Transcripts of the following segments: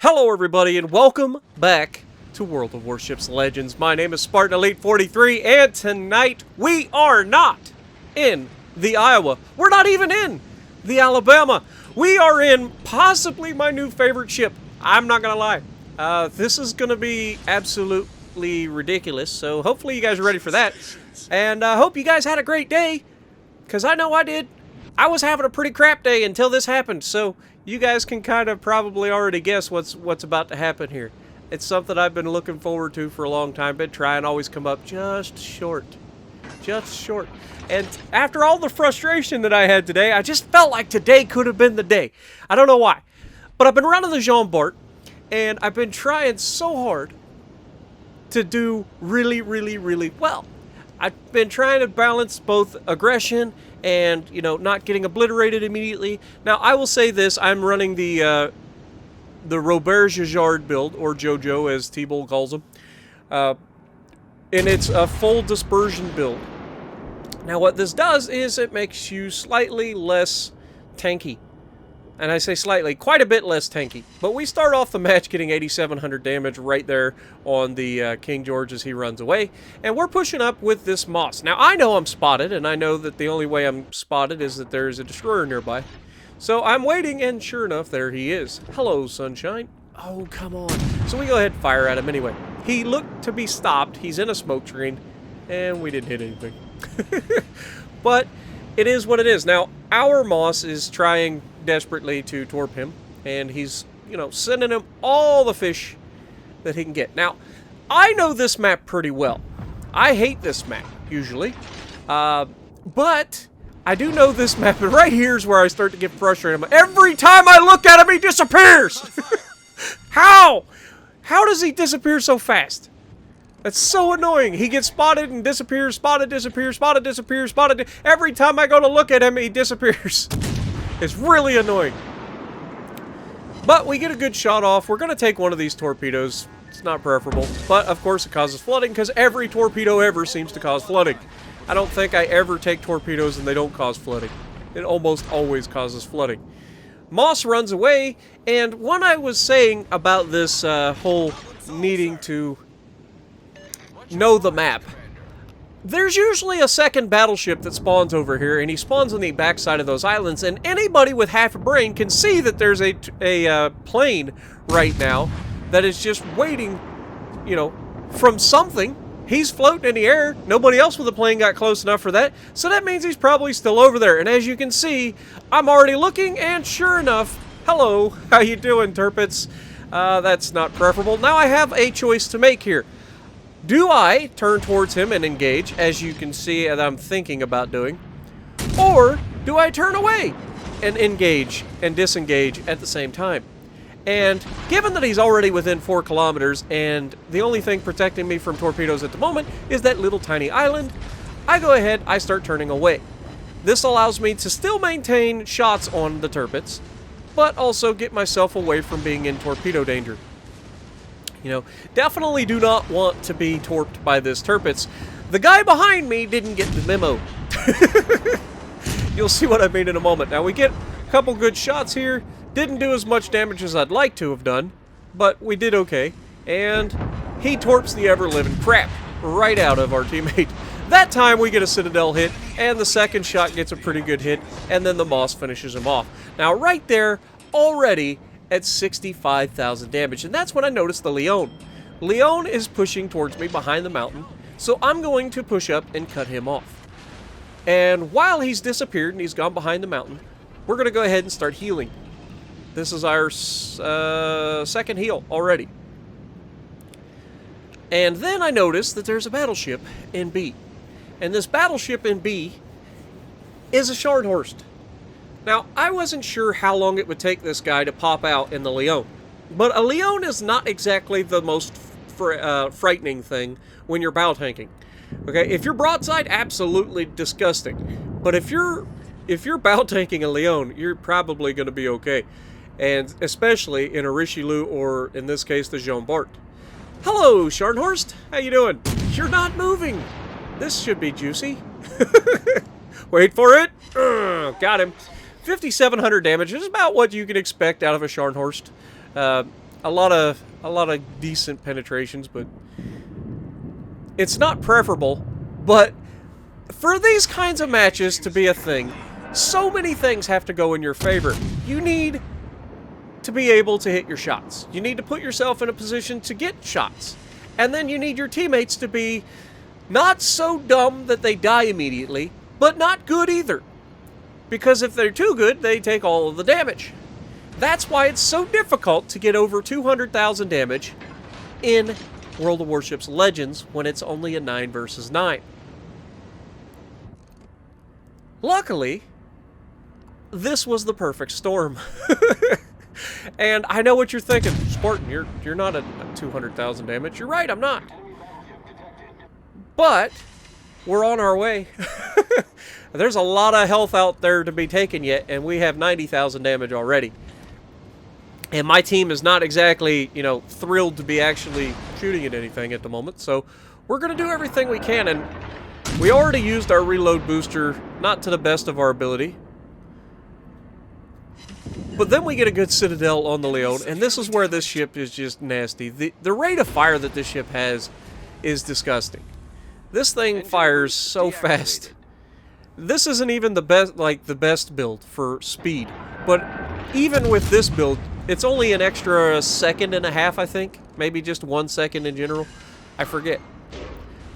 Hello everybody and welcome back to World of Warships Legends. My name is Spartan Elite 43 and tonight we are not in the Iowa. We're not even in the Alabama. We are in possibly my new favorite ship. I'm not gonna lie. This is gonna be absolutely ridiculous, so hopefully you guys are ready for that. And I hope you guys had a great day, because I know I did. I was having a pretty crap day until this happened, so you guys can kind of probably already guess what's about to happen here. It's something I've been looking forward to for a long time, been trying to always come up just short. Just short. And after all the frustration that I had today, I just felt like today could have been the day. I don't know why. But I've been running the Jean Bart, and I've been trying so hard to do really, really, really well. I've been trying to balance both aggression and, you know, not getting obliterated immediately. Now, I will say this. I'm running the Robert Jajard build, or JoJo, as T-Bull calls him. And it's a full dispersion build. Now, what this does is it makes you slightly less tanky. And I say slightly, quite a bit less tanky. But we start off the match getting 8,700 damage right there on the King George as he runs away. And we're pushing up with this Moss. Now, I know I'm spotted, and I know that the only way I'm spotted is that there's a destroyer nearby. So I'm waiting, and sure enough, there he is. Hello, Sunshine. Oh, come on. So we go ahead and fire at him anyway. He looked to be stopped. He's in a smoke screen, and we didn't hit anything. But it is what it is. Now, our Moss is trying desperately to torp him, and he's, you know, sending him all the fish that he can get. Now, I know this map pretty well. I hate this map, usually. But I do know this map, and right here's where I start to get frustrated. Every time I look at him, he disappears! How? How does he disappear so fast? That's so annoying. He gets spotted and disappears, spotted, disappears, spotted, disappears, spotted. Every time I go to look at him, he disappears. It's really annoying. But we get a good shot off. We're going to take one of these torpedoes. It's not preferable. But, of course, it causes flooding, because every torpedo ever seems to cause flooding. I don't think I ever take torpedoes and they don't cause flooding. It almost always causes flooding. Moss runs away, and when I was saying about this whole needing to know the map, there's usually a second battleship that spawns over here, and he spawns on the backside of those islands, and anybody with half a brain can see that there's a plane right now that is just waiting, you know, from something. He's floating in the air. Nobody else with a plane got close enough for that, so that means he's probably still over there. And as you can see, I'm already looking, and sure enough, hello, how you doing, Turpits? That's not preferable. Now I have a choice to make here. Do I turn towards him and engage, as you can see that I'm thinking about doing, or do I turn away and engage and disengage at the same time? And given that he's already within 4 kilometers, and the only thing protecting me from torpedoes at the moment is that little tiny island, I go ahead, I start turning away. This allows me to still maintain shots on the Turpits, but also get myself away from being in torpedo danger. You know, definitely do not want to be torped by this Turpits. The guy behind me didn't get the memo. You'll see what I mean in a moment. Now, we get a couple good shots here. Didn't do as much damage as I'd like to have done, but we did okay. And he torps the ever-living crap right out of our teammate. That time, we get a Citadel hit, and the second shot gets a pretty good hit, and then the Moss finishes him off. Now, right there, already at 65,000 damage, and that's when I noticed the Leon. Leon is pushing towards me behind the mountain, so I'm going to push up and cut him off. And while he's disappeared and he's gone behind the mountain, we're going to go ahead and start healing. This is our second heal already. And then I noticed that there's a battleship in B. And this battleship in B is a Scharnhorst. Now, I wasn't sure how long it would take this guy to pop out in the Leon. But a Leon is not exactly the most frightening thing when you're bow tanking. Okay, if you're broadside, absolutely disgusting. But if you're bow tanking a Leon, you're probably going to be okay. And especially in a Richelieu, or in this case, the Jean Bart. Hello, Scharnhorst. How you doing? You're not moving. This should be juicy. Wait for it. Got him. 5,700 damage is about what you can expect out of a Scharnhorst. A a lot of decent penetrations, but it's not preferable. But for these kinds of matches to be a thing, so many things have to go in your favor. You need to be able to hit your shots. You need to put yourself in a position to get shots. And then you need your teammates to be not so dumb that they die immediately, but not good either. Because if they're too good, they take all of the damage. That's why it's so difficult to get over 200,000 damage in World of Warships Legends when it's only a 9 versus 9. Luckily, this was the perfect storm. And I know what you're thinking, Spartan, you're not at 200,000 damage. You're right, I'm not. But we're on our way. There's a lot of health out there to be taken yet, and we have 90,000 damage already. And my team is not exactly, you know, thrilled to be actually shooting at anything at the moment. So we're going to do everything we can, and we already used our reload booster, not to the best of our ability. But then we get a good Citadel on the Leon, and this is where this ship is just nasty. The rate of fire that this ship has is disgusting. This thing fires so fast. This isn't even the best build for speed, but even with this build, it's only an extra second and a half, I think. Maybe just 1 second in general. I forget.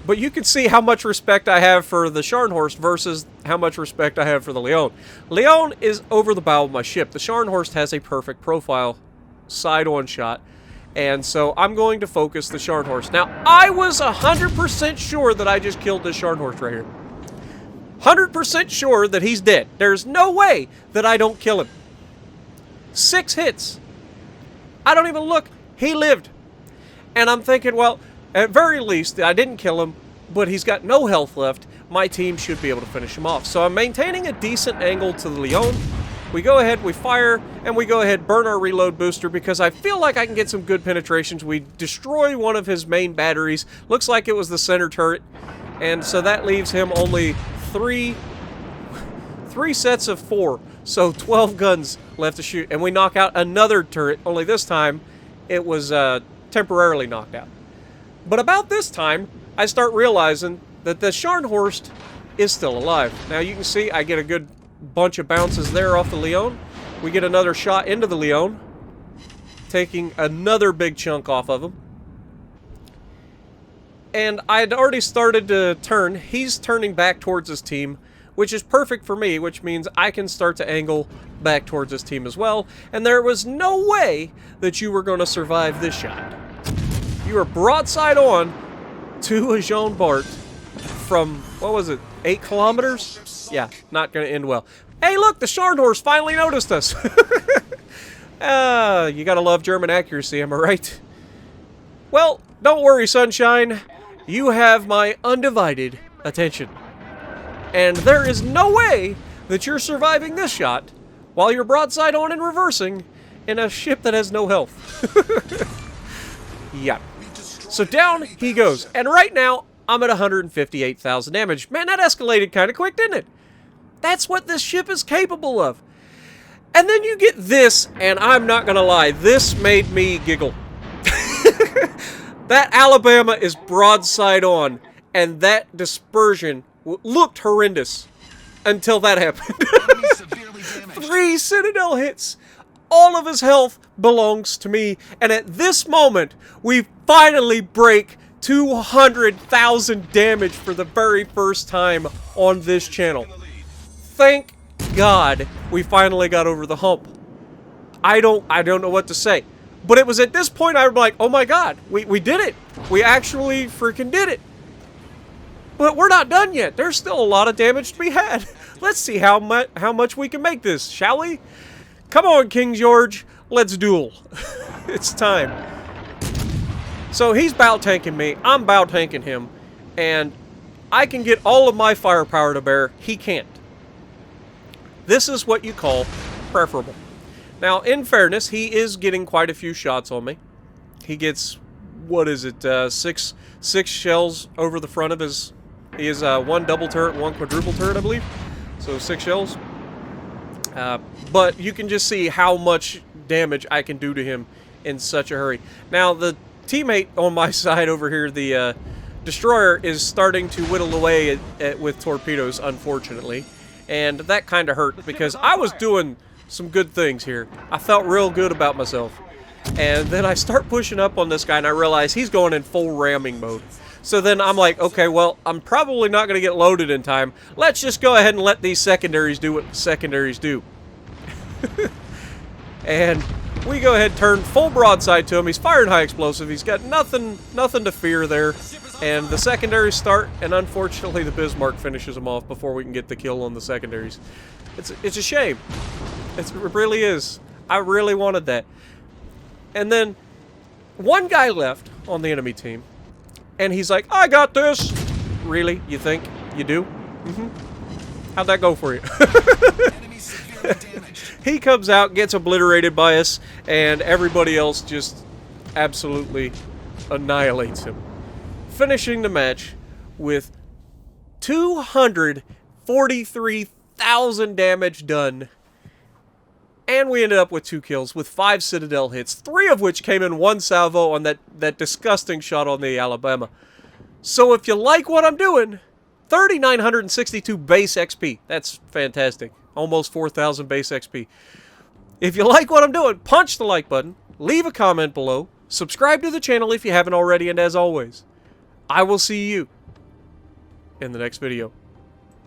But you can see how much respect I have for the Scharnhorst versus how much respect I have for the Leon. Leon is over the bow of my ship. The Scharnhorst has a perfect profile, side-on shot. And so I'm going to focus the Scharnhorst. Now, I was 100% sure that I just killed this Scharnhorst right here. 100% sure that he's dead. There's no way that I don't kill him. 6 hits. I don't even look. He lived. And I'm thinking, well, at very least, I didn't kill him, but he's got no health left. My team should be able to finish him off. So I'm maintaining a decent angle to the Leon. We go ahead, we fire, and we go ahead, burn our reload booster because I feel like I can get some good penetrations. We destroy one of his main batteries. Looks like it was the center turret. And so that leaves him only three sets of 4. So 12 guns left to shoot. And we knock out another turret, only this time it was temporarily knocked out. But about this time, I start realizing that the Scharnhorst is still alive. Now you can see I get a good bunch of bounces there off the Leon. We get another shot into the Leon, taking another big chunk off of him. And I had already started to turn. He's turning back towards his team, which is perfect for me, which means I can start to angle back towards his team as well. And there was no way that you were going to survive this shot. You were broadside on to a Jean Bart from, what was it, 8 kilometers? Yeah, not going to end well. Hey, look, the Scharnhorst finally noticed us. You gotta love German accuracy, am I right? Well, don't worry, sunshine. You have my undivided attention. And there is no way that you're surviving this shot while you're broadside on and reversing in a ship that has no health. Yeah. So down he goes. And right now, I'm at 158,000 damage. Man, that escalated kind of quick, didn't it? That's what this ship is capable of. And then you get this, and I'm not going to lie, this made me giggle. That Alabama is broadside on, and that dispersion looked horrendous until that happened. 3 Citadel hits. All of his health belongs to me. And at this moment, we finally break 200,000 damage for the very first time on this channel. Thank God we finally got over the hump. I don't know what to say. But it was at this point I was like, oh my God, we did it. We actually freaking did it. But we're not done yet. There's still a lot of damage to be had. Let's see how much we can make this, shall we? Come on, King George. Let's duel. It's time. So he's bow tanking me. I'm bow tanking him. And I can get all of my firepower to bear. He can't. This is what you call preferable. Now, in fairness, he is getting quite a few shots on me. He gets, what is it, six shells over the front of his... He has 1 double turret and 1 quadruple turret, I believe. So 6 shells. But you can just see how much damage I can do to him in such a hurry. Now, the teammate on my side over here, the destroyer, is starting to whittle away with torpedoes, unfortunately. And that kind of hurt because I was doing some good things here. I felt real good about myself. And then I start pushing up on this guy and I realize he's going in full ramming mode. So then I'm like, okay, well, I'm probably not going to get loaded in time. Let's just go ahead and let these secondaries do what secondaries do. And we go ahead and turn full broadside to him. He's firing high explosive. He's got nothing to fear there. And the secondaries start, and unfortunately the Bismarck finishes him off before we can get the kill on the secondaries. It's a shame. It really is. I really wanted that. And then one guy left on the enemy team, and he's like, I got this. Really? You think? You do? Mm-hmm. How'd that go for you? He comes out, gets obliterated by us, and everybody else just absolutely annihilates him. Finishing the match with 243,000 damage done. And we ended up with 2 kills with 5 Citadel hits, 3 of which came in one salvo on that disgusting shot on the Alabama. So if you like what I'm doing, 3,962 base XP. That's fantastic. Almost 4,000 base XP. If you like what I'm doing, punch the like button, leave a comment below, subscribe to the channel if you haven't already, and as always, I will see you in the next video.